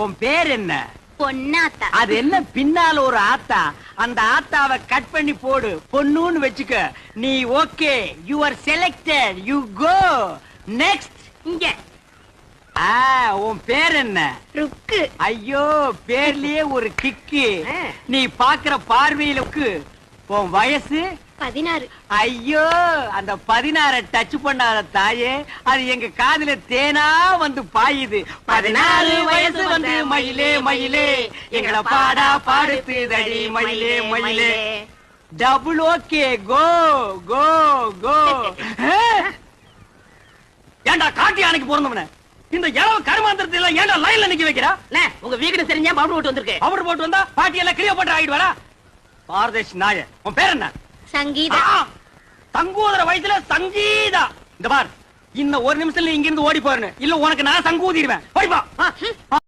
உன் பேர் என்ன? பொன்னாத்தா. அது என்ன பின்னால ஒரு ஆத்தா? அந்த ஆத்தாவை கட் பண்ணி போடு, பொண்ணுன்னு வச்சுக்க. நீ okay, you are selected, you go next. இங்க உன் பேர் என்ன? ருக்கு. ஐயோ, பேர்லயே ஒரு கிக்கு. நீ பாக்குற பார்வையிலுக்கு. உன் வயசு 16. ஐயோ, அந்த 16 டச் பண்ணாத தாயே, அது எங்க காதுல தேனா வந்து பாயுது. 16 வயசு வந்து மயிலே மயிலே எங்களை பாடா பாடுத்துதடி மயிலே மயிலே. டபுள் ஓகே, கோ கோ கோ. ஏண்டா காட்டி அன்னைக்கு பிறந்தவன இந்த இளவு கருமாந்திரத்துல ஏண்டா லைன்ல நிக்க வைக்கிறா? உங்க வீக்கெண்ட் தெரிஞ்சா பவுடர் போட்டு வந்திருக்கேன். பவுடர் போட்டு வந்தா பாட்டி எல்லாம் கிளியோ போட்டு ஆகிடுவாரா? பாரதேஷ் நாய. உன் பேர் என்ன? சங்கீதா. சங்கூதர வயசுல சங்கீதா. இந்த பார், இன்னும் ஒரு நிமிஷத்துல இங்க இருந்து ஓடி போறேன்னு இல்ல உனக்கு நான் சங்கூதிடுவேன். ஓடிப்பா.